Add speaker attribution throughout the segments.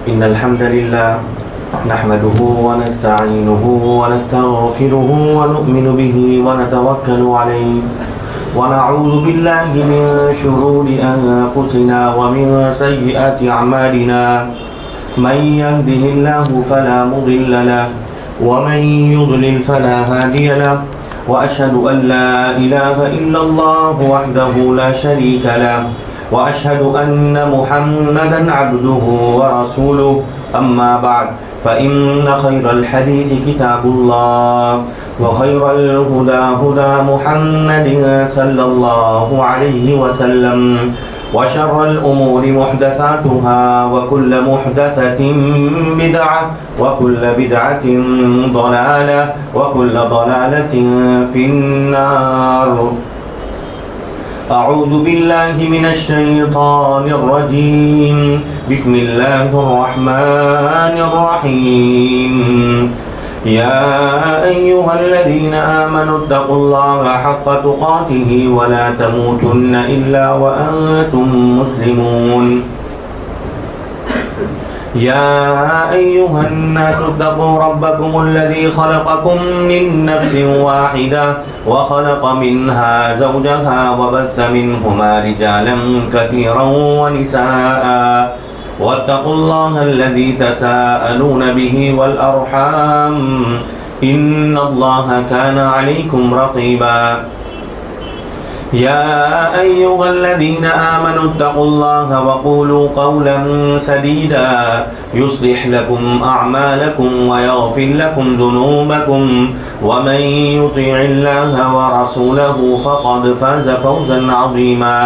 Speaker 1: إن الحمد لله نحمده ونستعينه ونستغفره ونؤمن به ونتوكل عليه ونعوذ بالله من شرور أنفسنا ومن سيئات أعمالنا من يهده الله فلا مضل له ومن يضلل فلا هادي له وأشهد أن لا إله إلا الله وحده لا شريك له وأشهد أن محمدا عبده ورسوله أما بعد فإن خير الحديث كتاب الله وخير الهدى هدى محمد صلى الله عليه وسلم وشر الأمور محدثاتها وكل محدثة بدعة وكل بدعة ضلالة وكل ضلالة في النار. أعوذ بالله من الشيطان الرجيم. بسم الله الرحمن الرحيم. يا أيها الذين آمنوا اتقوا الله حق تقاته ولا تموتن إلا وأنتم مسلمون. يا أيها الناس اتقوا ربكم الذي خلقكم من نفس واحدة وخلق منها زوجها وبث منهما رجالا كثيرا ونساء واتقوا الله الذي تساءلون به والأرحام إن الله كان عليكم رقيبا. يا أيها الذين آمنوا اتقوا الله وقولوا قولا سديدا يصلح لكم أعمالكم ويغفر لكم ذنوبكم ومن يطيع الله ورسوله فقد فاز فوزا عظيما.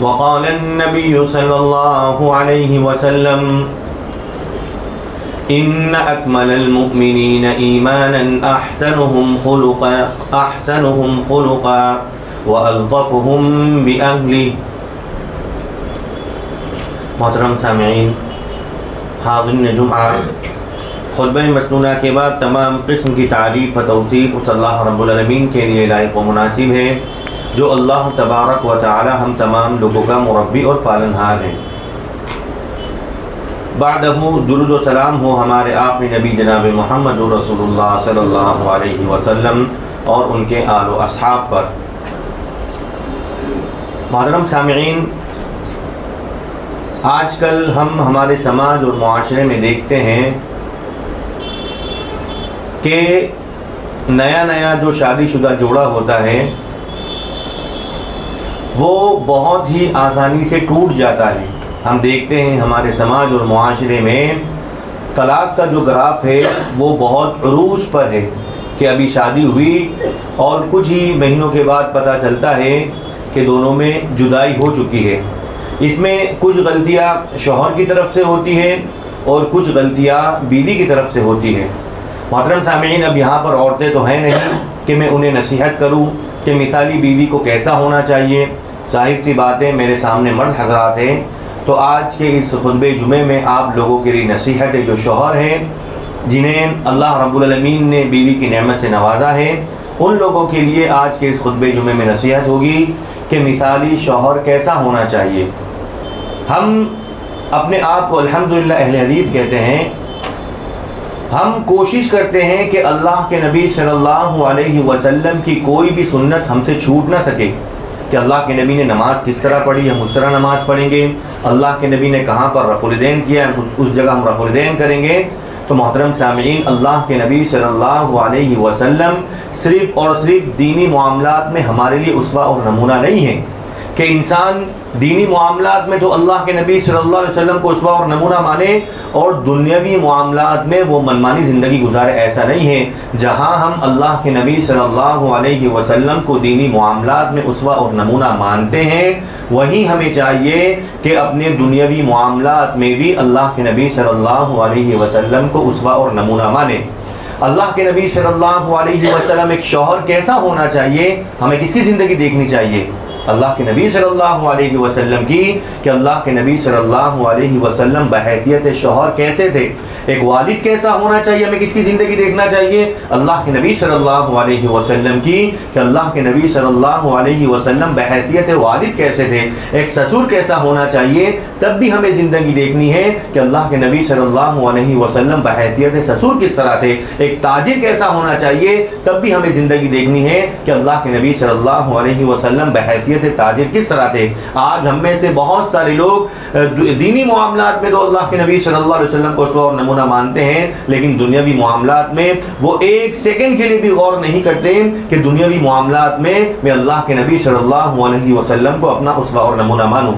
Speaker 1: وقال النبي صلى الله عليه وسلم إن أكمل المؤمنين إيمانا أحسنهم خلقا وألطفهم بأهله. محترم سامعین، حاضرین جمعہ، خطبہ مسنونہ کے بعد تمام قسم کی تعریف و توصیف اس اللہ رب العالمین کے لیے لائق و مناسب ہے جو اللہ تبارک و تعالی ہم تمام لوگوں کا مربی اور پالنہار ہے. بعدہ درود و سلام ہو ہمارے آخری نبی جناب محمد رسول اللہ صلی اللہ علیہ وسلم اور ان کے آل و اصحاب پر. محترم سامعین، آج کل ہم ہمارے سماج اور معاشرے میں دیکھتے ہیں کہ نیا جو شادی شدہ جوڑا ہوتا ہے وہ بہت ہی آسانی سے ٹوٹ جاتا ہے. ہم دیکھتے ہیں ہمارے سماج اور معاشرے میں طلاق کا جو گراف ہے وہ بہت عروج پر ہے کہ ابھی شادی ہوئی اور کچھ ہی مہینوں کے بعد پتہ چلتا ہے کہ دونوں میں جدائی ہو چکی ہے. اس میں کچھ غلطیاں شوہر کی طرف سے ہوتی ہیں اور کچھ غلطیاں بیوی کی طرف سے ہوتی ہیں. محترم سامعین، اب یہاں پر عورتیں تو ہیں نہیں کہ میں انہیں نصیحت کروں کہ مثالی بیوی کو کیسا ہونا چاہیے. ظاہر سی بات ہے میرے سامنے مرد حضرات ہیں، تو آج کے اس خطبہ جمعے میں آپ لوگوں کے لیے نصیحت ہے جو شوہر ہیں جنہیں اللہ رب العالمین نے بیوی کی نعمت سے نوازا ہے، ان لوگوں کے لیے آج کے اس خطبہ جمعے میں نصیحت ہوگی کہ مثالی شوہر کیسا ہونا چاہیے. ہم اپنے آپ کو الحمدللہ اہل حدیث کہتے ہیں. ہم کوشش کرتے ہیں کہ اللہ کے نبی صلی اللہ علیہ وسلم کی کوئی بھی سنت ہم سے چھوٹ نہ سکے کہ اللہ کے نبی نے نماز کس طرح پڑھی ہم اس طرح نماز پڑھیں گے، اللہ کے نبی نے کہاں پر رفع الیدین کیا اس جگہ ہم رفع الیدین کریں گے. تو محترم سامعین، اللہ کے نبی صلی اللہ علیہ وسلم صرف اور صرف دینی معاملات میں ہمارے لیے اسوہ اور نمونہ نہیں ہے کہ انسان دینی معاملات میں تو اللہ کے نبی صلی اللہ علیہ وسلم کو اسوہ اور نمونہ مانے اور دنیاوی معاملات میں وہ منمانی زندگی گزارے. ایسا نہیں ہے. جہاں ہم اللہ کے نبی صلی اللہ علیہ وسلم کو دینی معاملات میں اسوہ اور نمونہ مانتے ہیں، وہیں ہمیں چاہیے کہ اپنے دنیاوی معاملات میں بھی اللہ کے نبی صلی اللہ علیہ وسلم کو اسوہ اور نمونہ مانیں. اللہ کے نبی صلی اللہ علیہ وسلم ایک شوہر کیسا ہونا چاہیے، ہمیں کس کی زندگی دیکھنی چاہیے. اللہ کے نبی صلی اللہ علیہ وسلم کی کہ اللہ کے نبی صلی اللہ علیہ وسلم بحیثیت شوہر کیسے تھے، ایک والد کیسا ہونا چاہیے، ہمیں کس کی زندگی دیکھنا چاہیے، اللہ کے نبی صلی اللہ علیہ وسلم کی کہ اللہ کے نبی صلی اللہ علیہ وسلم بحیثیت والد کیسے تھے، ایک سسر کیسا ہونا چاہیے، تب بھی ہمیں زندگی دیکھنی ہے کہ اللہ کے نبی صلی اللہ علیہ وسلم بحیثیت سسر کس طرح تھے، ایک تاجر کیسا ہونا چاہیے، تب بھی ہمیں زندگی دیکھنی ہے کہ اللہ کے نبی صلی اللہ علیہ وسلم بحیثیت تاجر کس طرح تھے۔ آج ہم میں سے بہت سارے لوگ دینی معاملات میں تو اللہ کے نبی صلی اللہ علیہ وسلم کو اسوہ اور نمونہ مانتے ہیں، لیکن دنیاوی معاملات میں وہ ایک سیکنڈ کے لیے بھی غور نہیں کرتے کہ دنیاوی معاملات میں اللہ کے نبی صلی اللہ علیہ وسلم کو اپنا اسوہ اور نمونہ مانوں۔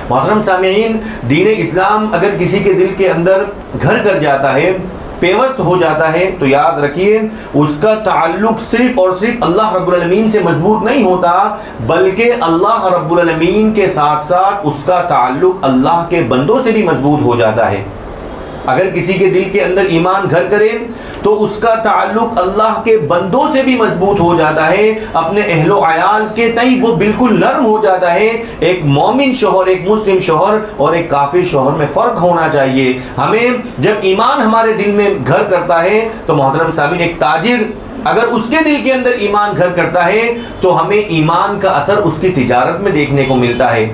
Speaker 1: محترم سامعین، دین اسلام اگر کسی کے دل کے اندر گھر کر جاتا ہے، پیوست ہو جاتا ہے، تو یاد رکھیے اس کا تعلق صرف اور صرف اللہ رب العالمین سے مضبوط نہیں ہوتا، بلکہ اللہ رب العالمین کے ساتھ ساتھ اس کا تعلق اللہ کے بندوں سے بھی مضبوط ہو جاتا ہے۔ اگر کسی کے دل کے اندر ایمان گھر کرے تو اس کا تعلق اللہ کے بندوں سے بھی مضبوط ہو جاتا ہے، اپنے اہل و عیال کے تئیں وہ بالکل نرم ہو جاتا ہے۔ ایک مومن شوہر، ایک مسلم شوہر اور ایک کافر شوہر میں فرق ہونا چاہیے۔ ہمیں جب ایمان ہمارے دل میں گھر کرتا ہے تو محترم سامعین، ایک تاجر اگر اس کے دل کے اندر ایمان گھر کرتا ہے تو ہمیں ایمان کا اثر اس کی تجارت میں دیکھنے کو ملتا ہے،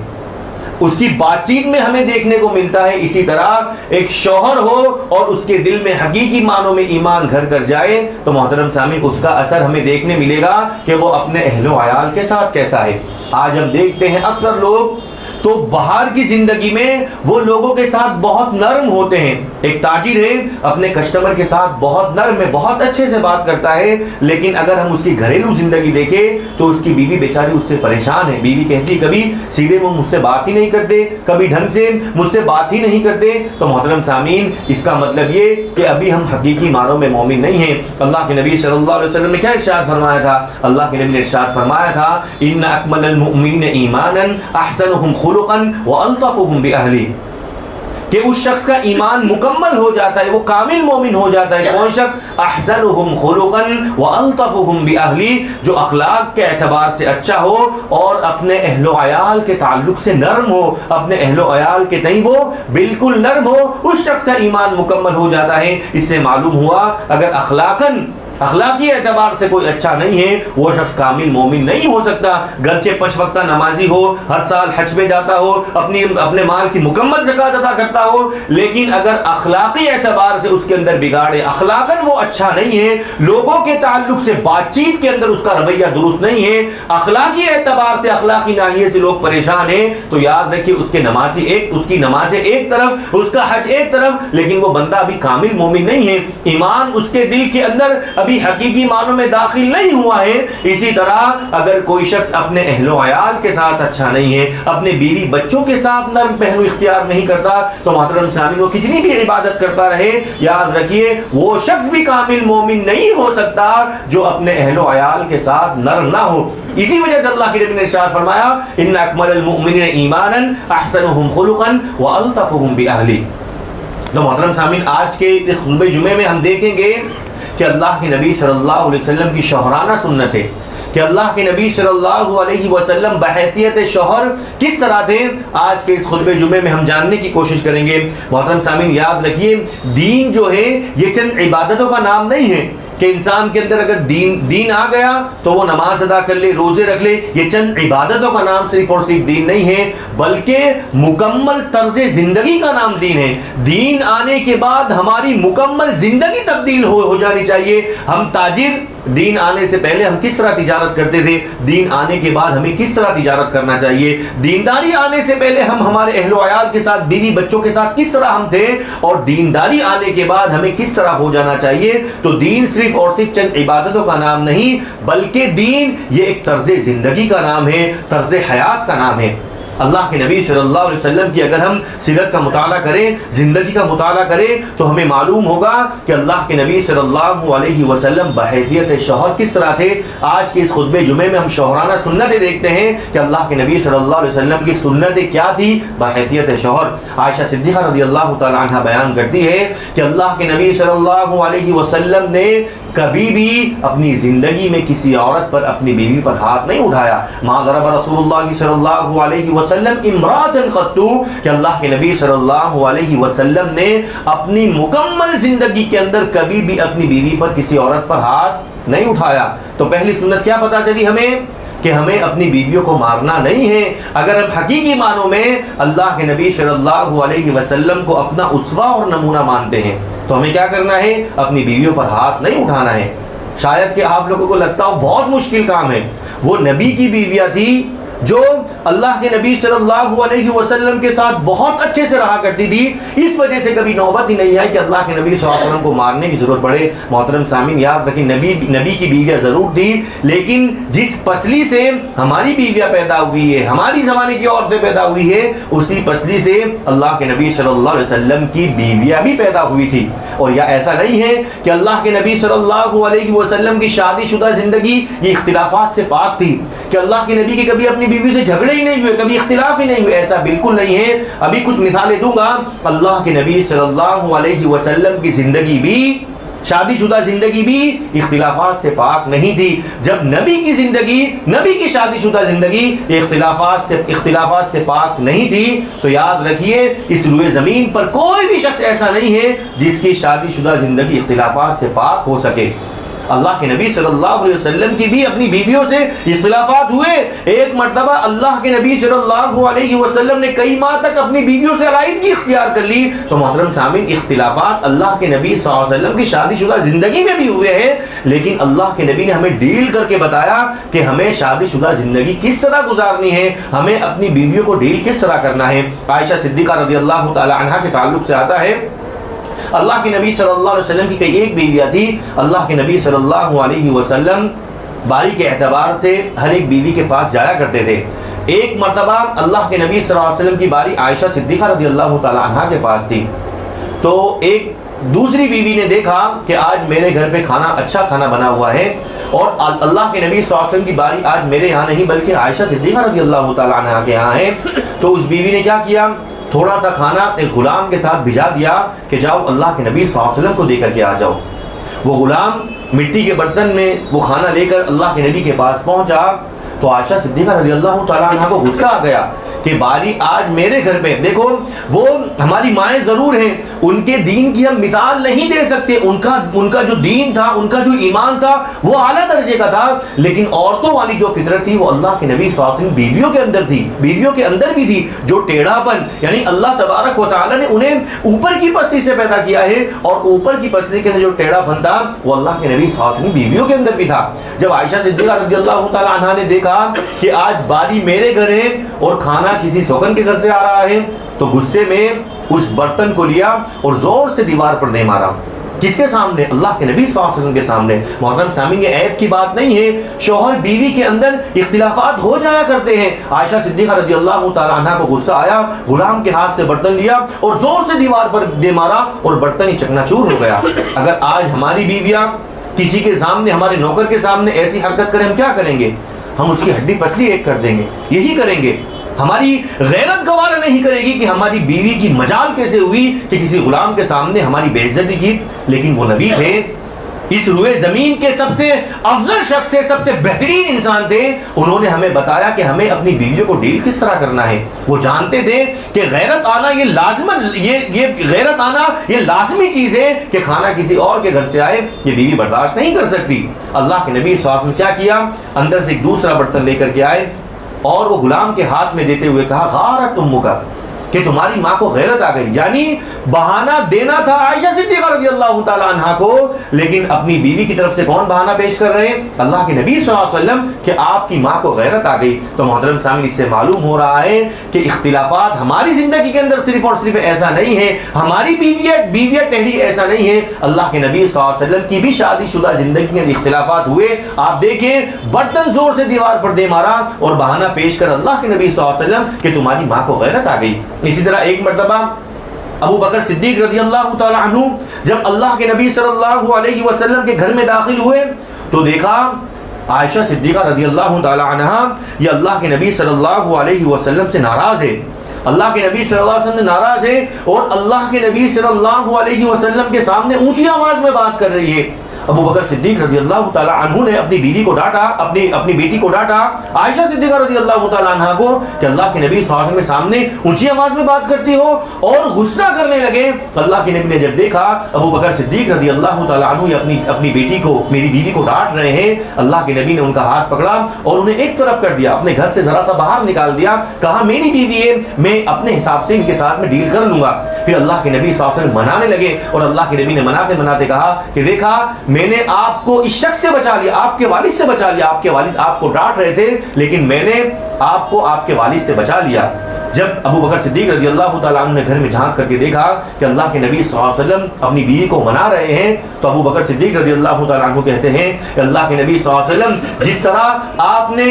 Speaker 1: اس کی بات چیت میں ہمیں دیکھنے کو ملتا ہے۔ اسی طرح ایک شوہر ہو اور اس کے دل میں حقیقی معنوں میں ایمان گھر کر جائے تو محترم سامعین اس کا اثر ہمیں دیکھنے ملے گا کہ وہ اپنے اہل و عیال کے ساتھ کیسا ہے۔ آج ہم دیکھتے ہیں اکثر لوگ تو باہر کی زندگی میں وہ لوگوں کے ساتھ بہت نرم ہوتے ہیں۔ ایک تاجر ہے، اپنے کسٹمر کے ساتھ بہت نرم ہے، بہت اچھے سے بات کرتا ہے، لیکن اگر ہم اس کی گھریلو زندگی دیکھیں تو اس کی بیوی بیچاری اس سے پریشان ہے۔ بیوی کہتی کبھی سیدھے منہ مجھ سے بات ہی نہیں کرتے، کبھی ڈھنگ سے مجھ سے بات ہی نہیں کرتے۔ تو محترم سامعین، اس کا مطلب یہ کہ ابھی ہم حقیقی معنوں میں مومن نہیں ہیں۔ اللہ کے نبی صلی اللہ علیہ وسلم نے کیا ارشاد فرمایا تھا؟ اللہ کے نبی نے ارشاد فرمایا تھا، ان اکمل المؤمنین ایمانا احسنهم خلقا والطفهم باہلہ، کہ اس شخص کا ایمان مکمل ہو جاتا ہے، وہ کامل مومن ہو جاتا ہے۔ کون شخص؟ احسنهم خلقا والطفهم باہلہ، جو اخلاق کے اعتبار سے اچھا ہو اور اپنے اہل و عیال کے تعلق سے نرم ہو، اپنے اہل و عیال کے تئیں وہ بالکل نرم ہو، اس شخص کا ایمان مکمل ہو جاتا ہے۔ اس سے معلوم ہوا اگر اخلاقی اعتبار سے کوئی اچھا نہیں ہے، وہ شخص کامل مومن نہیں ہو سکتا۔ گرچہ 5 وقتہ نمازی ہو، ہر سال حج پہ جاتا ہو، اپنے مال کی مکمل زکات ادا کرتا ہو، لیکن اگر اخلاقی اعتبار سے اس کے اندر بگاڑے، اخلاقاً وہ اچھا نہیں ہے، لوگوں کے تعلق سے بات چیت کے اندر اس کا رویہ درست نہیں ہے، اخلاقی اعتبار سے، اخلاقی ناحیے سے لوگ پریشان ہیں، تو یاد رکھیے اس کی نمازیں ایک طرف، اس کا حج ایک طرف، لیکن وہ بندہ ابھی کامل مومن نہیں ہے، ایمان اس کے دل کے اندر ابھی حقیقی معنوں میں داخل نہیں ہوا ہے۔ اسی طرح اگر کوئی شخص اپنے اہل و عیال کے ساتھ اچھا نہیں ہے، اپنے بیوی بچوں کے ساتھ نرم پہلو اختیار نہیں کرتا، تو محترم سامعین وہ کتنی بھی عبادت کرتا رہے، یاد رکھیے وہ شخص بھی کامل مومن نہیں ہو سکتا جو اپنے اہل و عیال کے ساتھ نرم نہ ہو۔ اسی وجہ سے اللہ کے نبی نے ارشاد فرمایا، ان اکمل المؤمنین ایمانا احسنهم خلقا والطفهم باہلہ۔ تو محترم سامعین، آج کے خطبہ جمعے میں ہم دیکھیں گے کہ اللہ کے نبی صلی اللہ علیہ وسلم کی شوہرانہ سنت ہے، کہ اللہ کے نبی صلی اللہ علیہ وسلم بحیثیت شوہر کس طرح تھے۔ آج کے اس خطبہ جمعے میں ہم جاننے کی کوشش کریں گے۔ محترم سامعین، یاد رکھیے دین جو ہے یہ چند عبادتوں کا نام نہیں ہے کہ انسان کے اندر اگر دین آ گیا تو وہ نماز ادا کر لے، روزے رکھ لے، یہ چند عبادتوں کا نام صرف اور صرف دین نہیں ہے، بلکہ مکمل طرز زندگی کا نام دین ہے۔ دین آنے کے بعد ہماری مکمل زندگی تبدیل ہو جانی چاہیے۔ ہم تاجر، دین آنے سے پہلے ہم کس طرح تجارت کرتے تھے، دین آنے کے بعد ہمیں کس طرح تجارت کرنا چاہیے، دینداری آنے سے پہلے ہم ہمارے اہل و عیال کے ساتھ، بیوی بچوں کے ساتھ کس طرح ہم تھے، اور دینداری آنے کے بعد ہمیں کس طرح ہو جانا چاہیے۔ تو دین صرف اور صرف چند عبادتوں کا نام نہیں، بلکہ دین یہ ایک طرز زندگی کا نام ہے، طرز حیات کا نام ہے۔ اللہ کے نبی صلی اللہ علیہ وسلم کی اگر ہم سیرت کا مطالعہ کریں، زندگی کا مطالعہ کریں، تو ہمیں معلوم ہوگا کہ اللہ کے نبی صلی اللہ علیہ وسلم بحیثیت شوہر کس طرح تھے۔ آج کے اس خطبہ جمعے میں ہم شوہرانہ سنتیں دیکھتے ہیں کہ اللہ کے نبی صلی اللہ علیہ وسلم کی سنتیں کیا تھی بحیثیت شوہر۔ عائشہ صدیقہ رضی اللہ تعالی عنہ بیان کرتی ہے کہ اللہ کے نبی صلی اللہ علیہ وسلم نے کبھی بھی اپنی زندگی میں کسی عورت پر، اپنی بیوی پر ہاتھ نہیں اٹھایا. ما ضرب رسول اللہ صلی اللہ علیہ وسلم امراۃ قط، کہ اللہ کے نبی صلی اللہ علیہ وسلم نے اپنی مکمل زندگی کے اندر کبھی بھی اپنی بیوی پر، کسی عورت پر ہاتھ نہیں اٹھایا. تو پہلی سنت کیا پتہ چلی ہمیں؟ کہ ہمیں اپنی بیویوں کو مارنا نہیں ہے. اگر ہم حقیقی معنوں میں اللہ کے نبی صلی اللہ علیہ وسلم کو اپنا اسوہ اور نمونہ مانتے ہیں تو ہمیں کیا کرنا ہے؟ اپنی بیویوں پر ہاتھ نہیں اٹھانا ہے. شاید کہ آپ لوگوں کو لگتا ہو بہت مشکل کام ہے. وہ نبی کی بیویاں تھی جو اللہ کے نبی صلی اللہ علیہ وسلم کے ساتھ بہت اچھے سے رہا کرتی تھی، اس وجہ سے کبھی نوبت ہی نہیں آئی کہ اللہ کے نبی صلی اللہ علیہ وسلم کو مارنے کی ضرورت پڑے. محترم سامعین یاد رکھیں، نبی کی بیویاں ضرور تھی، لیکن جس پسلی سے ہماری بیویاں پیدا ہوئی ہے، ہماری زمانے کی عورتیں پیدا ہوئی ہے، اسی پسلی سے اللہ کے نبی صلی اللہ علیہ وسلم کی بیویاں بھی پیدا ہوئی تھی. اور یا ایسا نہیں ہے کہ اللہ کے نبی صلی اللہ علیہ وسلم کی شادی شدہ زندگی یہ اختلافات سے پاک تھی، کہ اللہ کے نبی کے کبھی اپنی بیوی سے جھگڑے ہی نہیں ہوئے، کبھی اختلاف ہی نہیں ہوئے. ایسا بالکل نہیں ہے. ابھی کچھ مثالیں دوں گا. اللہ کے نبی صلی اللہ علیہ وسلم کی زندگی بھی، شادی شدہ زندگی بھی اختلافات سے پاک نہیں تھی. جب نبی کی زندگی، نبی کی شادی شدہ زندگی اختلافات سے پاک نہیں تھی، تو یاد رکھیے اس روئے زمین پر کوئی بھی شخص ایسا نہیں ہے جس کی شادی شدہ زندگی اختلافات سے پاک ہو سکے. اللہ کے نبی صلی اللہ علیہ وسلم کی بھی اپنی بیویوں سے اختلافات ہوئے. ایک مرتبہ اللہ کے نبی صلی اللہ علیہ وسلم نے کئی ماہ تک اپنی بیویوں سے علیحدگی اختیار کر لی. تو محترم سامعین، اختلافات اللہ کے نبی صلی اللہ علیہ وسلم کی شادی شدہ زندگی میں بھی ہوئے ہیں، لیکن اللہ کے نبی نے ہمیں ڈیل کر کے بتایا کہ ہمیں شادی شدہ زندگی کس طرح گزارنی ہے، ہمیں اپنی بیویوں کو ڈیل کس طرح کرنا ہے. عائشہ صدیقہ رضی اللہ تعالی عنہا کے تعلق سے آتا ہے، اللہ کے نبی صلی اللہ علیہ وسلم کی کئی ایک بیویاں تھی. اللہ کے نبی صلی اللہ علیہ وسلم باری کے اعتبار سے ہر ایک بیوی کے پاس جایا کرتے تھے. ایک مرتبہ اللہ کے نبی صلی اللہ علیہ وسلم کی باری عائشہ صدیقہ رضی اللہ تعالی عنہا کے پاس تھی. تو ایک دوسری بیوی نے دیکھا کہ آج میرے گھر پہ اچھا کھانا بنا ہوا ہے، اور اللہ کے نبی صلی اللہ علیہ وسلم کی باری آج میرے یہاں نہیں بلکہ عائشہ صدیقہ رضی اللہ تعالی عنہا کے یہاں ہے. تو اس بیوی نے کیا کیا؟ تھوڑا سا کھانا ایک غلام کے ساتھ بھیجا دیا کہ جاؤ اللہ کے نبی صلی اللہ علیہ وسلم کو دے کر کے آ جاؤ. وہ غلام مٹی کے برتن میں وہ کھانا لے کر اللہ کے نبی کے پاس پہنچا. تو عائشہ صدیقہ رضی اللہ تعالیٰ عنہ کو غصہ آ گیا کہ باری آج میرے گھر پہ. دیکھو وہ ہماری مائیں ضرور ہیں، ان کے دین کی ہم مثال نہیں دے سکتے، ان کا جو دین تھا، ان کا جو ایمان تھا وہ اعلیٰ درجے کا تھا، لیکن عورتوں والی جو فطرت تھی وہ اللہ کے نبی صلی اللہ علیہ وسلم بیویوں کے اندر تھی، بیویوں کے اندر بھی تھی. جو ٹیڑھا پن، یعنی اللہ تبارک و تعالیٰ نے انہیں اوپر کی پسلی سے پیدا کیا ہے، اور اوپر کی پسلی کے اندر جو ٹیڑھا پن تھا وہ اللہ کے نبی صلی اللہ علیہ وسلم بیویوں کے اندر بھی تھا. جب عائشہ صدیقہ رضی اللہ تعالیٰ عنہا نے دیکھا کہ آج باری میرے گھر ہے اور کھانا کسی سوکن کے گھر سے آ رہا ہے، تو غصے میں اس برتن کو لیا اور زور سے دیوار پر دے مارا. کس کے سامنے؟ اللہ کے نبی صلی اللہ علیہ وسلم کے سامنے. محترم سامعین، یہ عیب کی بات نہیں ہے، شوہر بیوی کے اندر اختلافات ہو جایا کرتے ہیں. عائشہ صدیقہ رضی اللہ تعالی عنہا کو غصہ آیا، غلام کے ہاتھ سے برتن لیا اور زور سے دیوار پر دے مارا اور برتن ہی چکنا چور ہو گیا. اگر آج ہماری بیویاں کسی کے سامنے، ہمارے نوکر کے سامنے ایسی حرکت کریں، ہم کیا کریں گے؟ ہم اس کی ہڈی پسلی ایک کر دیں گے، یہی کریں گے. ہماری غیرت گوارا نہیں کرے گی کہ ہماری بیوی کی مجال کیسے ہوئی کہ کسی غلام کے سامنے ہماری بے عزتی کی. لیکن وہ نبی تھے، اس روئے زمین کے سب سے افضل شخص تھے، سب سے بہترین انسان تھے. انہوں نے ہمیں بتایا کہ ہمیں اپنی بیویوں کو ڈیل کس طرح کرنا ہے. وہ جانتے تھے کہ غیرت آنا یہ لازمی چیز ہے کہ کھانا کسی اور کے گھر سے آئے یہ بیوی برداشت نہیں کر سکتی. اللہ کے نبی صلی اللہ علیہ وسلم کیا کیا؟ اندر سے ایک دوسرا برتن لے کر کے آئے اور وہ غلام کے ہاتھ میں دیتے ہوئے کہا غارت امک، کہ تمہاری ماں کو غیرت آ گئی. یعنی بہانہ دینا تھا عائشہ صدیقہ رضی اللہ تعالی عنہا کو، لیکن اپنی بیوی کی طرف سے کون بہانہ پیش کر رہے ہیں؟ اللہ کے نبی صلی اللہ علیہ وسلم، کہ آپ کی ماں کو غیرت آ گئی. تو محترم سامعین، اس سے معلوم ہو رہا ہے کہ اختلافات ہماری زندگی کے اندر صرف اور صرف ایسا نہیں ہے، ہماری بیویاں ٹہری ایسا نہیں ہے. اللہ کے نبی صلی اللہ علیہ وسلم کی بھی شادی شدہ زندگی میں اختلافات ہوئے. آپ دیکھیں، برتن زور سے دیوار پر دے مارا اور بہانہ پیش کر اللہ کے نبی صلی اللہ علیہ وسلم کہ تمہاری ماں کو غیرت آ گئی. اسی طرح ایک مرتبہ ابو بکر صدیق رضی اللہ تعالی عنہ جب اللہ کے نبی صلی اللہ علیہ وسلم کے گھر میں داخل ہوئے تو دیکھا عائشہ صدیقہ رضی اللہ تعالی عنہا یہ اللہ کے نبی صلی اللہ علیہ وسلم سے ناراض ہے. اللہ کے نبی صلی اللہ علیہ وسلم سے ناراض ہے اور اللہ کے نبی صلی اللہ علیہ وسلم کے سامنے اونچی آواز میں بات کر رہی ہے. ابو بکر صدیق رضی اللہ تعالیٰ عنہ نے اپنی بیوی کو ڈانٹا، اپنی بیٹی کو ڈانٹا، عائشہ صدیقہ رضی اللہ تعالیٰ عنہ کو، کہ اللہ کے نبی صلی اللہ علیہ وسلم کے سامنے اونچی آواز میں بات کرتی ہو، اور غصہ کرنے لگے۔ اللہ کے نبی نے جب دیکھا ابو بکر صدیق رضی اللہ تعالیٰ عنہ اپنی بیٹی کو، میری بیوی کو ڈانٹ رہے ہیں، اللہ کے نبی نے ان کا ہاتھ پکڑا اور انہیں ایک طرف کر دیا، اپنے گھر سے ذرا سا باہر نکال دیا، کہا میری بیوی ہے، میں اپنے حساب سے ان کے ساتھ میں ڈیل کر لوں گا۔ پھر اللہ کے نبی صلی اللہ علیہ وسلم منانے لگے، اور اللہ کے نبی نے مناتے مناتے کہا کہ دیکھا میں نے آپ کو اس شخص سے بچا لیا، آپ کے والد سے بچا لیا، آپ کے والد آپ کو ڈانٹ رہے تھے لیکن میں نے آپ کو آپ کے والد سے بچا لیا۔ جب ابو بکر صدیق رضی اللہ تعالیٰ عنہ نے گھر میں جھانک کر کے دیکھا کہ اللہ کے نبی صلی اللہ علیہ وسلم اپنی بیوی کو منا رہے ہیں، تو ابو بکر صدیق رضی اللہ تعالیٰ عنہ کہتے ہیں کہ اللہ کے نبی صلی اللہ علیہ وسلم جس طرح آپ نے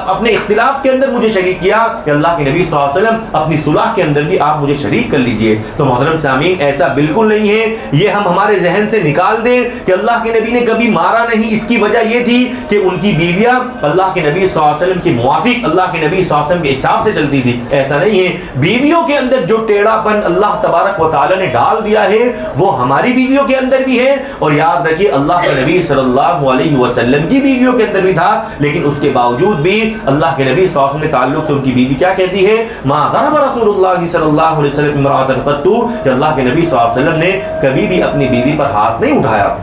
Speaker 1: اپنے اختلاف کے اندر مجھے شریک کیا، کہ اللہ کے نبی صلی اللہ علیہ وسلم اپنی صلح کے اندر بھی آپ مجھے شریک کر لیجئے۔ تو محترم سامعین، ایسا بالکل نہیں ہے، یہ ہم ہمارے ذہن سے نکال دیں کہ اللہ کے نبی نے کبھی مارا نہیں، اس کی وجہ یہ تھی کہ ان کی بیویاں اللہ کے نبی صلی اللہ علیہ وسلم کے موافق، اللہ کے نبی صلی اللہ علیہ وسلم کے حساب سے چلتی تھی۔ ایسا نہیں ہے، بیویوں کے اندر جو ٹیڑھا پن اللہ تبارک و تعالی نے ڈال دیا ہے وہ ہماری بیویوں کے اندر بھی ہے، اور یاد رکھیے اللہ کے نبی صلی اللہ علیہ وسلم کی بیویوں کے اندر بھی تھا، لیکن اس کے باوجود بھی اللہ کے نبی صلی اللہ علیہ وسلم کے تعلق سے ان کی بیوی کیا کہتی ہے؟ ما غضب رسول اللہ صلی اللہ علیہ وسلم امرأۃ قط، کہ اللہ کے نبی صلی اللہ علیہ وسلم نے کبھی بھی اپنی بیوی پر ہاتھ نہیں اٹھایا۔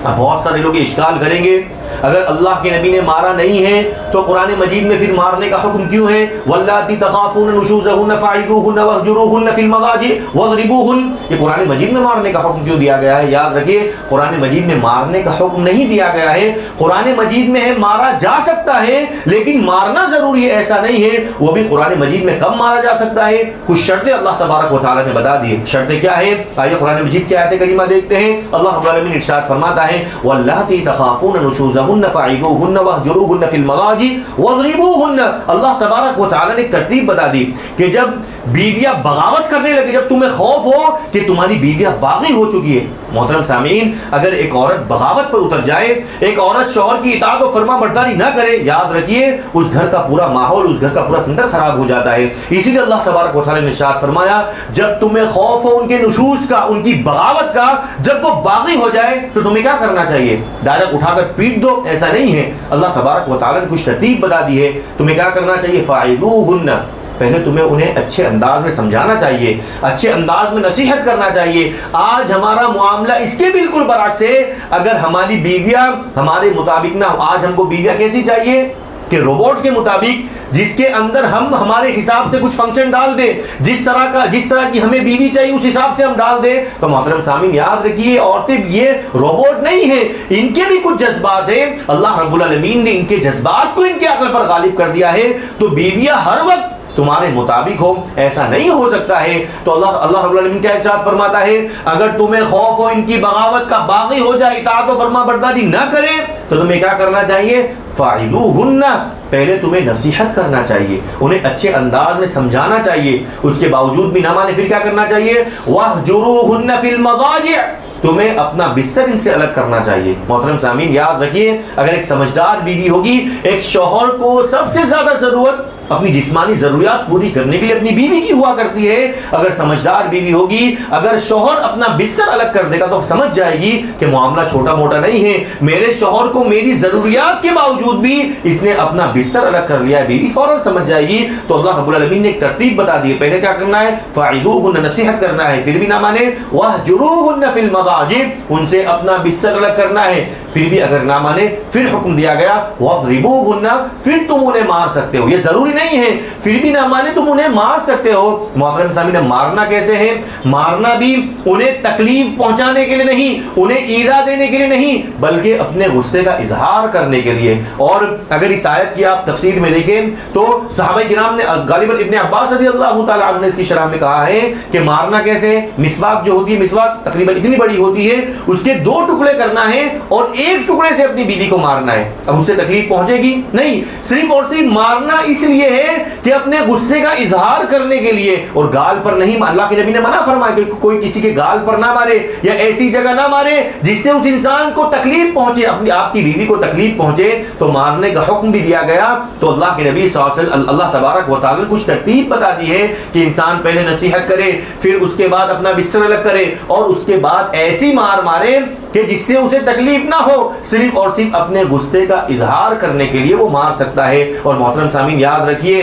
Speaker 1: اب بہت سارے لوگ اشکال کریں گے، اگر اللہ کے نبی نے مارا نہیں ہے تو قرآن مجید میں پھر مارنے کا حکم کیوں ہے؟ واللاتی تخافون نشوزہن فعظوہن واہجروہن فی المضاجع واضربوہن، یہ قرآن مجید میں مارنے کا حکم کیوں دیا گیا ہے؟ یاد رکھیے قرآن مجید میں مارنے کا حکم نہیں دیا گیا ہے، قرآن مجید میں ہے مارا جا سکتا ہے لیکن مارنا ضروری ہے ایسا نہیں ہے۔ وہ بھی قرآن مجید میں کب مارا جا سکتا ہے؟ کچھ شرطیں اللہ تبارک و تعالی نے بتا دی۔ شرطیں کیا ہے؟ آئیے قرآن مجید کی آیت کریمہ دیکھتے ہیں۔ اللہ رب العالمین ارشاد فرماتا ہے واللاتی تخافون نشوزہن فعظوہن واہجروہن فی المضاجع واضربوہن۔ اللہ تبارک و تعالی نے ترتیب بتا دی کہ جب بیویاں بغاوت کرنے لگے، جب تمہیں خوف ہو کہ تمہاری بیویاں باغی ہو چکی ہے۔ محترم سامعین، اگر ایک عورت بغاوت پر اتر جائے، ایک عورت شوہر کی اطاعت و فرما برداری نہ کرے، یاد رکھیے اس گھر کا پورا ماحول، اس گھر کا پورا تندر خراب ہو جاتا ہے۔ اسی لیے اللہ تبارک و تعالی نے ارشاد فرمایا جب تمہیں خوف ہو ان کے نشوز کا، ان کی بغاوت کا، جب وہ باغی ہو جائے تو تمہیں کیا کرنا چاہیے؟ ڈائریکٹ اٹھا کر پیٹ دو، ایسا نہیں ہے۔ اللہ تبارک و تعالی نے کچھ ترتیب بتا دی ہے، تمہیں کیا کرنا چاہیے؟ فاعذوہن، پہلے تمہیں انہیں اچھے انداز میں سمجھانا چاہیے، اچھے انداز میں نصیحت کرنا چاہیے۔ آج ہمارا معاملہ اس کے بالکل برعکس ہے، اگر ہماری بیویاں ہمارے مطابق نہ، آج ہم کو بیویاں کیسی چاہیے کہ روبوٹ کے مطابق، جس کے اندر ہم ہمارے حساب سے کچھ فنکشن ڈال دیں، جس طرح کی ہمیں بیوی چاہیے اس حساب سے ہم ڈال دیں۔ تو محترم سامعین یاد رکھیے عورتیں یہ روبوٹ نہیں ہیں، ان کے بھی کچھ جذبات ہیں، اللہ رب العالمین نے ان کے جذبات کو ان کے عقل پر غالب کر دیا ہے۔ تو بیویاں ہر وقت تمہارے مطابق ہو ایسا نہیں ہو سکتا ہے۔ تو اللہ رب العالمین کیا ارشاد فرماتا ہے اگر تمہیں خوف ہو ان کی بغاوت کا، باغی ہو جائے، اطاعت و فرما برداری نہ کرے، تو تمہیں کیا کرنا چاہیے؟ فاعذوہن، پہلے تمہیں نصیحت کرنا چاہیے، انہیں اچھے انداز میں سمجھانا چاہیے، اس کے باوجود بھی نہ مانے پھر کیا کرنا چاہیے؟ واہجروہن فی المضاجع، تمہیں اپنا بستر ان سے الگ کرنا چاہیے۔ محترم سامعین یاد رکھیے اگر ایک سمجھدار بیوی ہوگی، ایک شوہر کو سب سے زیادہ ضرورت اپنی جسمانی ضروریات پوری کرنے کے لیے اپنی بیوی کی ہوا کرتی ہے۔ اگر سمجھدار بیوی ہوگی، اگر شوہر اپنا بستر الگ کر دے گا تو سمجھ جائے گی کہ معاملہ چھوٹا موٹا نہیں ہے، میرے شوہر کو میری ضروریات کے باوجود بھی اس نے اپنا بستر الگ کر لیا ہے، بیوی فوراً سمجھ جائے گی۔ تو اللہ رب العالمین نے ایک ترتیب بتا دی ہے، پہلے کیا کرنا ہے؟ فاعذوہن، نصیحت کرنا ہے، پھر بھی نہ مانے واہجروہن فی المضاجع، ان سے اپنا بستر الگ کرنا ہے، پھر بھی اگر نہ مانے پھر حکم دیا گیا واضربوہن، پھر تم انہیں مار سکتے ہو، یہ ضروری نہیں ہے پھر بھی نہ مانے تم انہیں مار سکتے ہو۔ محترم سامعین مارنا کیسے ہے؟ مارنا بھی انہیں تکلیف پہنچانے کے لیے نہیں، انہیں ایذا دینے کے لیے نہیں، بلکہ اپنے غصے کا اظہار کرنے کے لیے۔ اور اگر اس آیت کی آپ تفسیر میں دیکھیں تو صحابہ کرام نے، غالباً ابن عباس رضی اللہ تعالیٰ عنہ نے اس کی شرح میں کہا ہے کہ مارنا کیسے؟ مسواک جو ہوتی ہے، مسواک تقریباً اتنی بڑی ہوتی ہے، اس کے 2 ٹکڑے کرنا ہے اور 1 ٹکڑے سے اپنی بیوی کو مارنا ہے۔ اب اس سے تکلیف پہنچے گی نہیں، صرف اور صرف مارنا اس لیے یہ ہے کہ اپنے غصے کا اظہار کرنے کے لیے، اور گال پر نہیں، اللہ کے نبی نے منع فرمایا کہ کوئی کسی کے گال پر نہ مارے یا ایسی جگہ نہ مارے جس سے اس انسان کو تکلیف پہنچے، اپنی آپ کی بیوی کو تکلیف پہنچے تو مارنے کا حکم بھی دیا گیا۔ تو اللہ کے نبی صلی اللہ علیہ وسلم، اللہ تبارک و تعالی نے کچھ ترتیب بتا دی ہے کہ انسان پہلے نصیحت کرے، پھر اس کے بعد اپنا بستر الگ کرے، اور اس کے بعد ایسی مار مارے کہ جس سے اسے تکلیف نہ ہو، صرف اور صرف اپنے غصے کا اظہار کرنے کے لیے وہ مار سکتا ہے۔ اور محترم سامعین یاد رکھیے،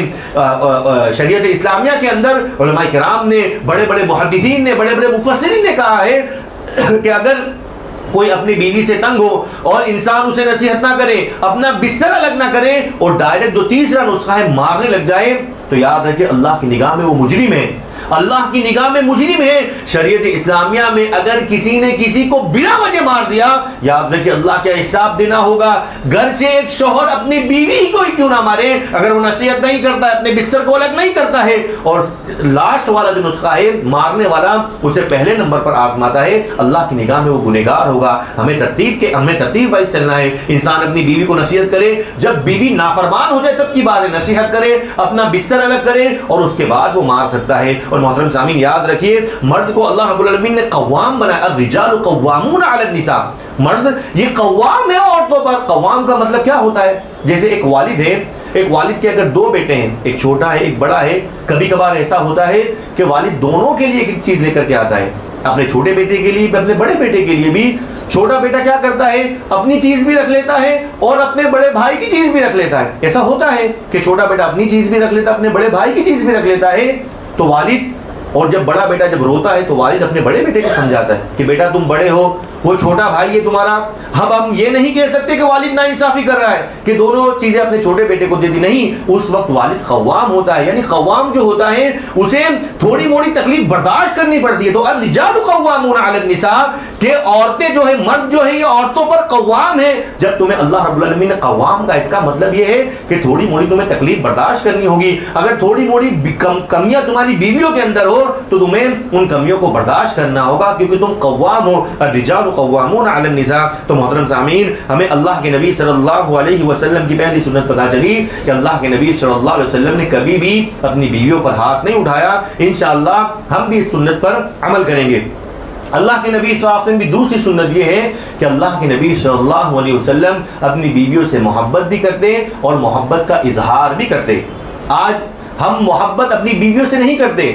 Speaker 1: شریعت اسلامیہ کے اندر علماء کرام نے، بڑے بڑے محدثین نے، بڑے بڑے مفسرین نے کہا ہے کہ اگر کوئی اپنی بیوی سے تنگ ہو اور انسان اسے نصیحت نہ کرے، اپنا بستر الگ نہ کرے، اور ڈائریکٹ جو تیسرا نسخہ ہے مارنے لگ جائے، تو یاد رکھیے اللہ کی نگاہ میں وہ مجرم ہے، اللہ کی نگاہ میں مجرم ہے۔ شریعت اسلامیہ میں اگر کسی نے کسی کو بلا وجہ مار دیا، یاد رکھیے اللہ کا حساب دینا ہوگا۔ گرچہ ایک شوہر اپنی بیوی کو ہی کیوں نہ مارے، اگر وہ نصیحت نہیں کرتا ہے، اپنے بستر کو الگ نہیں کرتا ہے، اور لاسٹ والا جو نسخہ ہے مارنے والا اسے پہلے نمبر پر آزماتا ہے، اللہ کی نگاہ میں وہ گنہگار ہوگا۔ ہمیں ترتیب وائز چلنا ہے۔ انسان اپنی بیوی کو نصیحت کرے، جب بیوی نافرمان ہو جائے تب کی بات ہے، نصیحت کرے، اپنا بستر الگ کرے، اور اس کے بعد وہ مار سکتا ہے۔ اور محترم سامعین یاد رکھیے، مرد کو اللہ رب العالمین نے قوام بنایا، الرجال قوامون علی النساء، مرد یہ قوام ہے عورتوں پر۔ قوام کا مطلب کیا ہوتا ہے؟ جیسے ایک والد ہے، ایک والد کے اگر دو بیٹے ہیں، ایک چھوٹا ہے ایک بڑا ہے، کبھی کبھار ایسا ہوتا ہے کہ والد دونوں کے لیے ایک چیز لے کر کے آتا ہے، اپنے چھوٹے بیٹے کے لیے بھی، اپنے بڑے بیٹے کے لیے بھی۔ چھوٹا بیٹا کیا کرتا ہے؟ اپنی چیز بھی رکھ لیتا ہے اور اپنے بڑے بھائی کی چیز بھی رکھ لیتا ہے۔ ایسا ہوتا ہے کہ چھوٹا بیٹا اپنی چیز بھی رکھ لیتا ہے، اپنے بڑے بھائی کی چیز بھی رکھ لیتا ہے۔ تو والد، اور جب بڑا بیٹا جب روتا ہے تو والد اپنے بڑے بیٹے کو سمجھاتا ہے کہ بیٹا تم بڑے ہو، وہ چھوٹا بھائی ہے تمہارا۔ اب ہم یہ نہیں کہہ سکتے کہ والد ناانصافی کر رہا ہے کہ دونوں چیزیں اپنے چھوٹے بیٹے کو دے دی، نہیں، اس وقت والد قوام ہوتا ہے، یعنی قوام جو ہوتا ہے اسے تھوڑی موڑی تکلیف برداشت کرنی پڑتی ہے۔ تو الرجال قوامون علی النساء کہ عورتیں جو ہے، مرد جو ہے یہ عورتوں پر قوام ہے۔ جب تمہیں اللہ رب العالمین نے قوام کا، اس کا مطلب یہ ہے کہ تھوڑی موڑی تمہیں تکلیف برداشت کرنی ہوگی۔ اگر تھوڑی موڑی کمیاں تمہاری بیویوں کے اندر ہو تو تمہیں ان کمیوں کو برداشت کرنا ہوگا، کیونکہ تم قوام ہو، الرجال قوامون علی النساء۔ تو محترم سامعین، ہمیں اللہ کے نبی صلی اللہ علیہ وسلم کی پہلی سنت پتہ چلی کہ اللہ کے نبی صلی اللہ علیہ وسلم نے کبھی بھی اپنی بیویوں پر ہاتھ نہیں اٹھایا۔ انشاءاللہ ہم بھی اس سنت پر عمل کریں گے۔ اللہ کے نبی صلی اللہ علیہ وسلم کی دوسری سنت یہ ہے کہ اللہ کے نبی صلی اللہ علیہ وسلم اپنی بیویوں سے محبت بھی کرتے اور محبت کا اظہار بھی کرتے۔ آج ہم محبت اپنی بیویوں سے نہیں کرتے،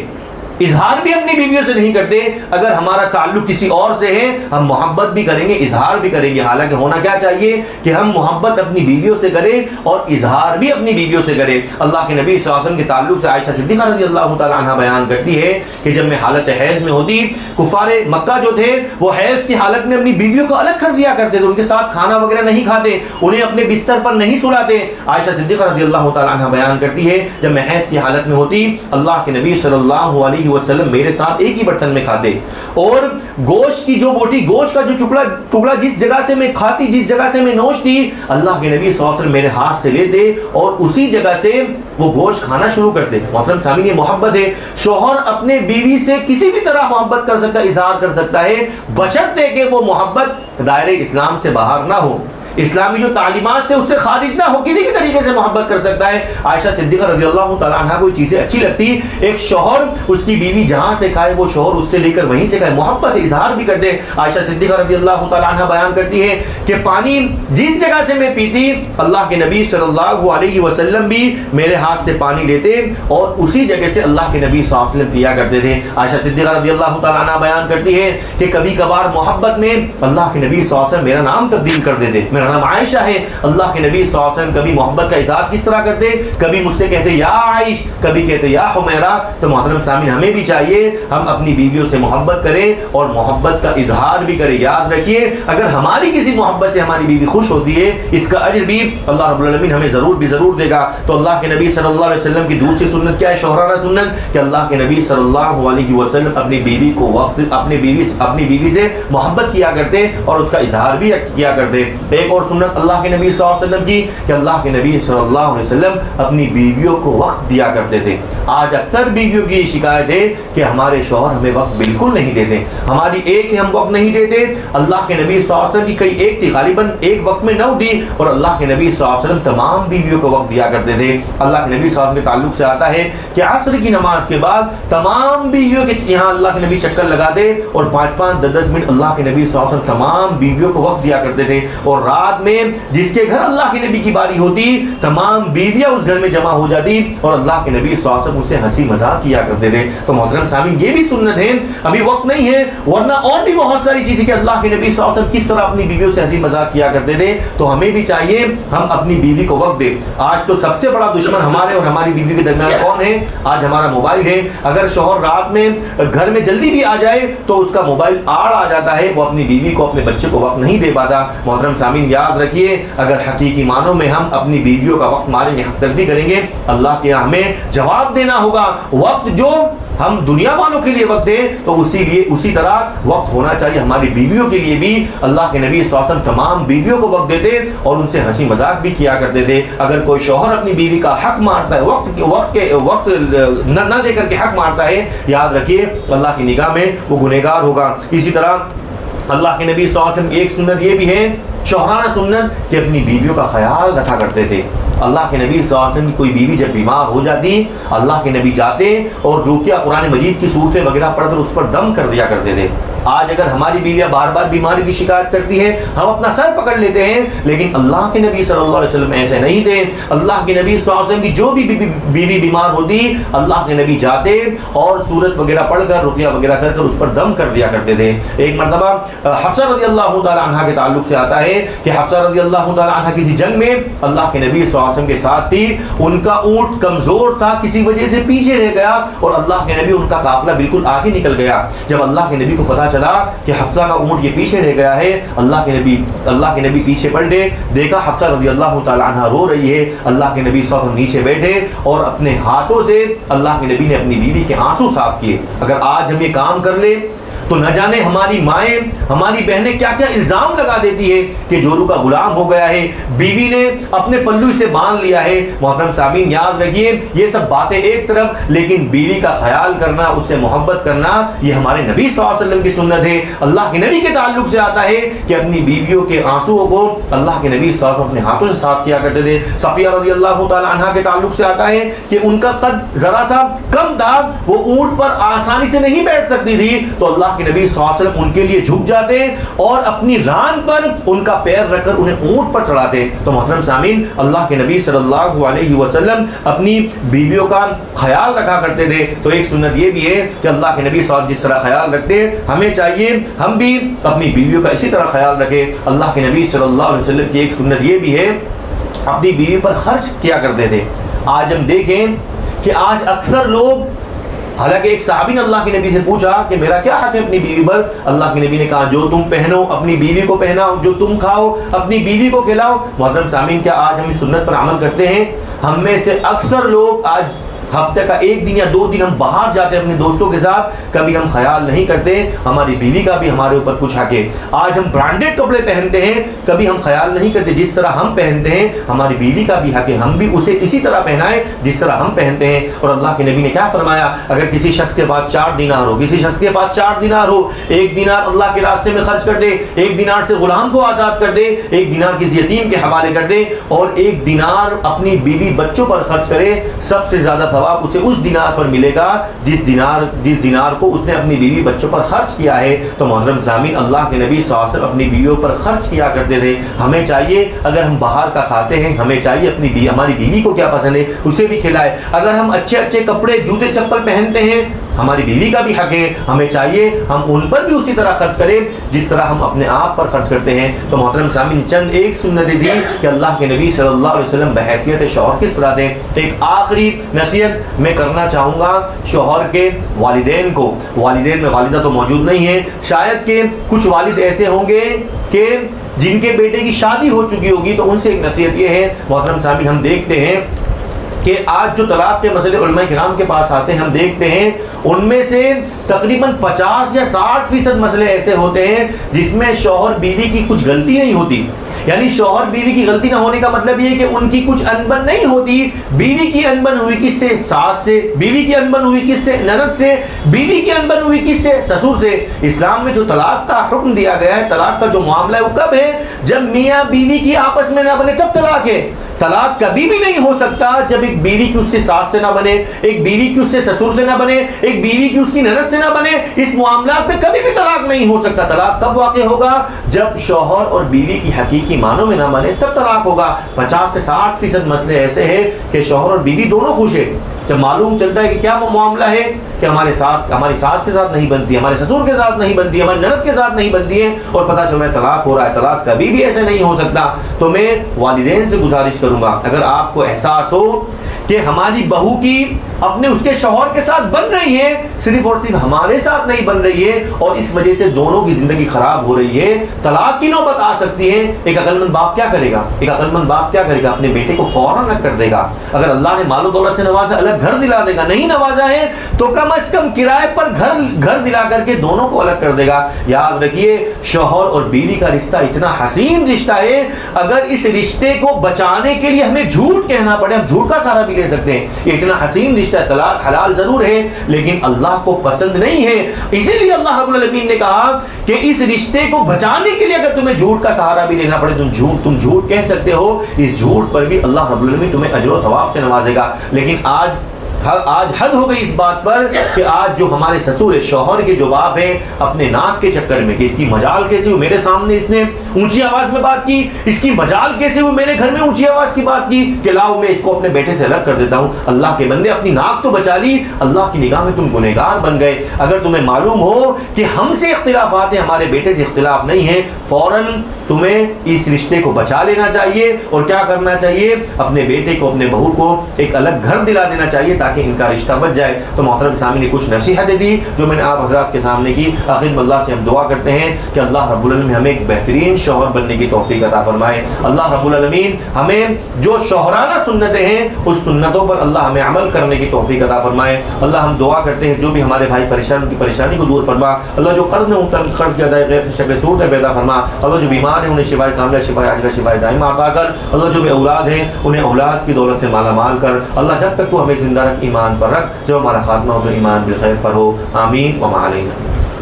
Speaker 1: اظہار بھی اپنی بیویوں سے نہیں کرتے۔ اگر ہمارا تعلق کسی اور سے ہے ہم محبت بھی کریں گے، اظہار بھی کریں گے۔ حالانکہ ہونا کیا چاہیے کہ ہم محبت اپنی بیویوں سے کریں اور اظہار بھی اپنی بیویوں سے کریں۔ اللہ کے نبی صلی اللہ علیہ وسلم کے تعلق سے عائشہ صدیقہ رضی اللہ تعالی عنہ بیان کرتی ہے کہ جب میں حالت حیض میں ہوتی، کفار مکہ جو تھے وہ حیض کی حالت میں اپنی بیویوں کو الگ کر دیا کرتے تھے، ان کے ساتھ کھانا وغیرہ نہیں کھاتے، انہیں اپنے بستر پر نہیں سلاتے۔ عائشہ صدیقہ رضی اللہ تعالی عنہ بیان کرتی ہے جب میں حیض کی حالت میں ہوتی، اللہ کے نبی صلی اللہ علیہ وسلم میرے ساتھ ایک ہی برتن میں کھاتے، اور گوشت کی جو بوٹی، گوشت کا جو ٹکڑا جس جگہ سے میں کھاتی، جس جگہ سے میں نوچتی، اللہ کے نبی صلی اللہ علیہ وسلم میرے ہاتھ سے لیتے اور اسی جگہ سے وہ گوشت کھانا شروع کرتے۔ محترم سامعین یہ محبت ہے۔ شوہر اپنے بیوی سے کسی بھی طرح محبت کر سکتا ہے، اظہار کر سکتا ہے، بشرطے کہ وہ محبت دائرے اسلام سے باہر نہ ہو، اسلامی جو تعلیمات سے اس سے خارج نہ ہو، کسی بھی طریقے سے محبت کر سکتا ہے۔ عائشہ صدیقہ رضی اللہ تعالی عنہ کو چیزیں اچھی لگتی، ایک شوہر اس کی بیوی جہاں سے کھائے وہ شوہر اس سے لے کر وہیں سے کھائے، محبت اظہار بھی کرتے۔ عائشہ صدیقہ رضی اللہ تعالی عنہ بیان کرتی ہے کہ پانی جس جگہ سے میں پیتی، اللہ کے نبی صلی اللہ علیہ وسلم بھی میرے ہاتھ سے پانی لیتے اور اسی جگہ سے اللہ کے نبی صلی اللہ علیہ وسلم پیا کرتے تھے۔ عائشہ صدیقہ رضی اللہ تعالی عنہ بیان کرتی ہے کہ کبھی کبھار محبت میں اللہ کے نبی صلی اللہ علیہ وسلم میرا نام تبدیل کر دیتے، میرا نام عائشہ ہے۔ اللہ کے نبی صلی اللہ علیہ وسلم کبھی محبت کا اظہار کس طرح کرتے، کبھی مجھ سے کہتے یا عائش، کبھی کہتے یا حمیرہ۔ تو محترم سامعین ہمیں بھی چاہیے ہم اپنی بیویوں سے محبت کریں اور محبت کا اظہار بھی کریں۔ یاد رکھیے اگر ہماری کسی محبت سے ہماری بیوی خوش ہوتی ہے، اس کا اجر بھی اللہ رب العالمین ہمیں ضرور دے گا۔ تو اللہ کے نبی صلی اللہ علیہ وسلم کی دوسری سنت کیا ہے، شوہرانہ سنت، کہ اللہ کے نبی صلی اللہ علیہ وسلم اپنی بیوی کو اپنی بیوی سے محبت کیا کرتے اور اس کا اظہار بھی کیا کرتے۔ ایک ایک اور سنت اللہ کے نبی صلی اللہ علیہ وسلم کی کہ اللہ کے نبی صلی اللہ علیہ وسلم اپنی بیویوں کو وقت دیا کرتے تھے. آج اکثر بیویوں کی شکایت ہے کہ ہمارے شوہر ہمیں وقت بالکل نہیں دیتے. ہماری ایک ہم وقت نہیں دیتے. اللہ کے نبی صلی اللہ علیہ وسلم کی کئی ایک تھی، غالباً ایک وقت میں 9 دی، اور اللہ کے نبی صلی اللہ علیہ وسلم تمام بیویوں کو وقت دیا کرتے تھے. اللہ کے نبی صلی اللہ علیہ وسلم کے تعلق سے آتا ہے کہ عصر کی نماز کے بعد تمام بیویوں کے یہاں اللہ کے نبی چکر لگا دے، اور 5-5 10 منٹ اللہ کے نبی صلی اللہ علیہ وسلم تمام بیویوں کو وقت دیا کرتے تھے. اور رات میں جس کے گھر اللہ کے نبی کی باری ہوتی تمام بیویاں اس گھر میں جمع ہو جاتی اور اللہ کے نبی صلی اللہ علیہ وسلم اسے ہنسی مذاق کیا کرتے تھے. تو محترم سامعین یہ بھی سنت ہے. ابھی وقت نہیں ہے ورنہ اور بھی بہت ساری چیزیں کہ اللہ کے نبی صلی اللہ علیہ وسلم کس طرح اپنی بیویوں سے ہنسی مذاق کیا کرتے تھے. تو ہمیں بھی چاہیے ہم اپنی بیوی کو وقت دیں. آج تو سب سے بڑا دشمن ہمارے اور ہماری بیوی کے درمیان کون ہے؟ آج ہمارا موبائل ہے. اگر شوہر رات میں گھر میں جلدی بھی آ جائے تو اس کا موبائل آڑ آ جاتا ہے، وہ اپنی بیوی کو اپنے بچے کو وقت نہیں دے پاتا. محترم سامعین یاد رکھیے اگر حقیقی معنوں میں ہم اپنی بیویوں کا وقت ماریں گے، حق تلفی کریں گے، اللہ کے ہمیں جواب دینا ہوگا. وقت جو ہم دنیا والوں کے لیے وقت دیں تو اسی طرح وقت ہونا چاہیے ہماری بیویوں کے لیے بھی. اللہ کے نبی صلی اللہ علیہ وسلم تمام بیویوں کو وقت دیتے اور ان سے ہنسی مذاق بھی کیا کرتے تھے. اگر کوئی شوہر اپنی بیوی کا حق مارتا ہے، وقت نہ دے کر کے حق مارتا ہے، یاد رکھیے اللہ کی نگاہ میں وہ گنہگار ہوگا. اسی طرح اللہ کے نبی صلی اللہ علیہ وسلم کی ایک سنت یہ بھی ہے، شوہرانہ سنت، کہ اپنی بیویوں کا خیال رکھا کرتے تھے. اللہ کے نبی صلی اللہ علیہ وسلم کی کوئی بیوی جب بیمار ہو جاتی اللہ کے نبی جاتے اور رقیہ قرآن مجید کی صورتیں وغیرہ پڑھ کر اس پر دم کر دیا کرتے تھے. آج اگر ہماری بیویاں بار بار بیماری کی شکایت کرتی ہیں ہم اپنا سر پکڑ لیتے ہیں، لیکن اللہ کے نبی صلی اللہ علیہ وسلم ایسے نہیں تھے. اللہ کے نبی صلی اللہ علیہ وسلم کی جو بھی بیوی بیمار ہوتی اللہ کے نبی جاتے اور سورت وغیرہ پڑھ کر رقیہ وغیرہ کر اس پر دم کر دیا کرتے تھے. ایک مرتبہ حفصہ رضی اللہ تعالی عنہ کے تعلق سے آتا ہے کہ حفصہ رضی اللہ تعالی عنہ کسی جنگ میں اللہ کے نبی صلی اللہ علیہ وسلم کے ساتھ تھی. ان کا اونٹ کمزور تھا، کسی وجہ سے پیچھے رہ گیا اور اللہ کے نبی ان کا قافلہ بالکل آگے نکل گیا. جب اللہ کے نبی کو پتا چلا کہ حفصہ کا اونٹ یہ پیچھے رہ گیا ہے، اللہ کے نبی پیچھے پلٹے، دیکھا حفصہ رضی اللہ تعالی عنہ رو رہی ہے. اللہ کے نبی صلی اللہ علیہ وسلم نیچے بیٹھے اور اپنے ہاتھوں سے اللہ کے نبی نے اپنی بیوی کے آنسو صاف کیے. اگر آج ہم یہ کام کر لیں تو نہ جانے ہماری مائیں ہماری بہنیں کیا کیا الزام لگا دیتی ہے کہ جورو کا غلام ہو گیا ہے، بیوی نے اپنے پلو سے باندھ لیا ہے. محترم سامعین یاد رکھیے یہ سب باتیں ایک طرف، لیکن بیوی کا خیال کرنا، اس سے محبت کرنا یہ ہمارے نبی صلی اللہ علیہ وسلم کی سنت ہے. اللہ کے نبی کے تعلق سے آتا ہے کہ اپنی بیویوں کے آنسوؤں کو اللہ کے نبی صلی اللہ علیہ وسلم اپنے ہاتھوں سے صاف کیا کرتے تھے. صفیہ رضی اللہ تعالی عنہا کے تعلق سے آتا ہے کہ ان کا قد ذرا سا کم تھا، وہ اونٹ پر آسانی سے نہیں بیٹھ سکتی تھی، تو اللہ کے نبی صلی اللہ علیہ وسلم ان کے لیے جھک جاتے اور اپنی ران پر ان کا پیر رکھ کر انہیں اونٹ پر چڑھاتے. تو محترم سامعین اللہ کے نبی صلی اللہ علیہ وسلم اپنی بیویوں کا خیال رکھا کرتے تھے. تو ایک سنت یہ بھی ہے کہ اللہ کے نبی صلی اللہ علیہ وسلم جس طرح خیال رکھتے ہمیں چاہیے ہم بھی اپنی بیویوں کا اسی طرح خیال رکھیں. اللہ کے نبی صلی اللہ علیہ وسلم کی ایک سنت یہ بھی ہے اپنی بیوی پر خرچ کیا کرتے تھے. آج ہم دیکھیں کہ آج اکثر لوگ، حالانکہ ایک صحابی نے اللہ کے نبی سے پوچھا کہ میرا کیا حق ہے اپنی بیوی پر. اللہ کے نبی نے کہا جو تم پہنو اپنی بیوی کو پہناؤ، جو تم کھاؤ اپنی بیوی کو کھلاؤ. محترم سامعین کیا آج ہم اس سنت پر عمل کرتے ہیں؟ ہم میں سے اکثر لوگ آج ہفتے کا 1 دن یا 2 دن ہم باہر جاتے ہیں اپنے دوستوں کے ساتھ، کبھی ہم خیال نہیں کرتے ہماری بیوی کا بھی ہمارے اوپر کچھ حق ہے. آج ہم برانڈیڈ کپڑے پہنتے ہیں، کبھی ہم خیال نہیں کرتے جس طرح ہم پہنتے ہیں ہماری بیوی کا بھی حق ہے، ہم بھی اسے اسی طرح پہنائیں جس طرح ہم پہنتے ہیں. اور اللہ کے نبی نے کیا فرمایا، اگر کسی شخص کے پاس 4 دینار ہو، کسی شخص کے پاس 4 دینار ہو، 1 دینار اللہ کے راستے میں خرچ کر دے، 1 دینار سے غلام کو آزاد کر دے، 1 دینار کسی یتیم کے حوالے کر دے اور 1 دینار اپنی بیوی بچوں پر خرچ کرے، سب سے زیادہ ثواب اسے اس دینار پر ملے گا جس دینار کو اس نے اپنی بیوی بچوں پر خرچ کیا ہے. تو محترم سامعین اللہ کے نبی صلی اللہ علیہ وسلم اپنی بیویوں پر خرچ کیا کرتے تھے. ہمیں چاہیے اگر ہم باہر کا کھاتے ہیں ہمیں چاہیے ہماری بیوی کو کیا پسند ہے اسے بھی کھلائے. اگر ہم اچھے کپڑے جوتے چپل پہنتے ہیں ہماری بیوی کا بھی حق ہے، ہمیں چاہیے ہم ان پر بھی اسی طرح خرچ کریں جس طرح ہم اپنے آپ پر خرچ کرتے ہیں. تو محترم سامعین چند ایک سنتیں تھی کہ اللہ کے نبی صلی اللہ علیہ وسلم بحیثیت شوہر کس طرح تھے. ایک آخری نصیحت میں کرنا چاہوں گا شوہر کے والدین کو. والدین میں والدہ تو موجود نہیں ہے، شاید کہ کچھ والد ایسے ہوں گے کہ جن کے بیٹے کی شادی ہو چکی ہوگی، تو ان سے ایک نصیحت یہ ہے محترم صاحب ہم دیکھتے ہیں کہ آج جو طلاق کے مسئلے علماء کرام کے پاس آتے ہیں ہم دیکھتے ہیں ان میں سے تقریباً 50 یا 60% مسئلے ایسے ہوتے ہیں جس میں شوہر بیوی کی کچھ غلطی نہیں ہوتی یعنی شوہر بیوی کی غلطی نہ ہونے کا مطلب یہ ہے کہ ان کی کچھ انبن نہیں ہوتی. بیوی کی انبن ہوئی کس سے؟ ساس سے. بیوی کی انبن ہوئی کس سے؟ نند سے. بیوی کی انبن ہوئی کس سے؟ سسر سے. اسلام میں جو طلاق کا حکم دیا گیا ہے، طلاق کا جو معاملہ ہے وہ کب ہے؟ جب میاں بیوی کی آپس میں نہ بنے تب طلاق ہے. طلاق کبھی بھی نہیں ہو سکتا جب ایک بیوی کی اس سے ساس سے نہ بنے، ایک بیوی کی اس سے سسر سے نہ بنے، ایک بیوی کی اس کی نند سے نہ بنے. اس معاملات میں کبھی بھی طلاق نہیں ہو سکتا. طلاق کب واقع ہوگا؟ جب شوہر اور بیوی کی حقیقی معنوں میں نہ بنے تب طلاق ہوگا. 50 سے 60% مسئلے ایسے ہیں کہ شوہر اور بیوی دونوں خوش ہیں. جب معلوم چلتا ہے کہ کیا وہ معاملہ ہے کہ ہماری ساس کے ساتھ نہیں بنتی، ہمارے سسر کے ساتھ نہیں بنتی، ہماری نند کے ساتھ نہیں بنتی ہے، اور پتہ چل رہا ہے طلاق ہو رہا ہے. طلاق کبھی بھی ایسے نہیں ہو سکتا. تو میں والدین سے گزارش کروں گا، اگر آپ کو احساس ہو کہ ہماری بہو کی اپنے اس کے شوہر کے ساتھ بن رہی ہے، صرف اور صرف ہمارے ساتھ نہیں بن رہی ہے، اور اس وجہ سے دونوں کی زندگی خراب ہو رہی ہے، طلاق کی نوبت آ سکتی ہے، ایک عقل مند باپ کیا کرے گا؟ ایک عقل مند باپ کیا کرے گا؟ اپنے بیٹے کو فوراً الگ کر دے گا. اگر اللہ نے مال و دولت سے نوازا، الگ گھر دلا دے گا. نہیں نوازا ہے تو کم از کم کرائے پر گھر دلا کر کے دونوں کو الگ کر دے گا. یاد رکھیے، شوہر اور بیوی کا رشتہ اتنا حسین رشتہ ہے، اگر اس رشتے کو بچانے کے لیے ہمیں جھوٹ کہنا پڑے، ہم جھوٹ کا سہارا بھی لے سکتے ہیں. یہ اتنا حسین رشتہ ہے. طلاق حلال ضرور ہے لیکن اللہ کو پسند نہیں ہے. اسی لیے اللہ رب العالمین نے کہا کہ اس رشتے کو بچانے کے لیے اگر تمہیں جھوٹ کا سہارا بھی لینا پڑے، تم جھوٹ کہہ سکتے ہو. اس جھوٹ پر بھی اللہ رب العالمین تمہیں اجر و ثواب سے نوازے گا. لیکن آج حد ہو گئی اس بات پر کہ آج جو ہمارے سسر شوہر کے جو باپ ہیں، اپنے ناک کے چکر میں کہ اس کی مجال کیسے ہوئی، میرے سامنے اس نے اونچی آواز میں بات کی، اس کی مجال کیسے ہوئی، میرے گھر میں اونچی آواز کی بات کی کہ لاؤ میں اس کو اپنے بیٹے سے الگ کر دیتا ہوں. اللہ کے بندے، اپنی ناک تو بچا لی، اللہ کی نگاہ میں تم گنہگار بن گئے. اگر تمہیں معلوم ہو کہ ہم سے اختلافات ہیں، ہمارے بیٹے سے اختلاف نہیں ہے، فوراً تمہیں اس رشتے کو بچا لینا چاہیے. اور کیا کرنا چاہیے؟ اپنے بیٹے کو، اپنے بہو کو ایک الگ گھر دلا دینا چاہیے تاکہ ان کا رشتہ بچ جائے. تو محترم سامعین نے کچھ نصیحتیں دی جو میں نے آپ حضرات کے سامنے کی. آخر میں اللہ سے ہم دعا کرتے ہیں کہ اللہ رب العالمین ہمیں ایک بہترین شوہر بننے کی توفیق عطا فرمائے. اللہ رب العالمین ہمیں جو شوہرانہ سنتیں ہیں اس سنتوں پر اللہ ہمیں عمل کرنے کی توفیق عطا فرمائے. اللہ ہم دعا کرتے ہیں جو بھی ہمارے بھائی پریشان، ان کی پریشانی کو دور فرما. اللہ جو قرض میں مبتلا، قرض کی ادائیگی غیر سے شکل صورت پیدا فرما. اللہ جو بیمار ہیں انہیں شفائے کاملہ، شفائے عاجلہ، شفائے دائمہ عطا کر. اللہ جو بے اولاد ہیں انہیں اولاد کی دولت سے مالا مال کر. اللہ جب تک تو ہمیں زندہ رکھ، ایمان پر رکھ. جب ہمارا خاتمہ ہو تو ایمان بالخیر پر ہو. آمین وما علینا.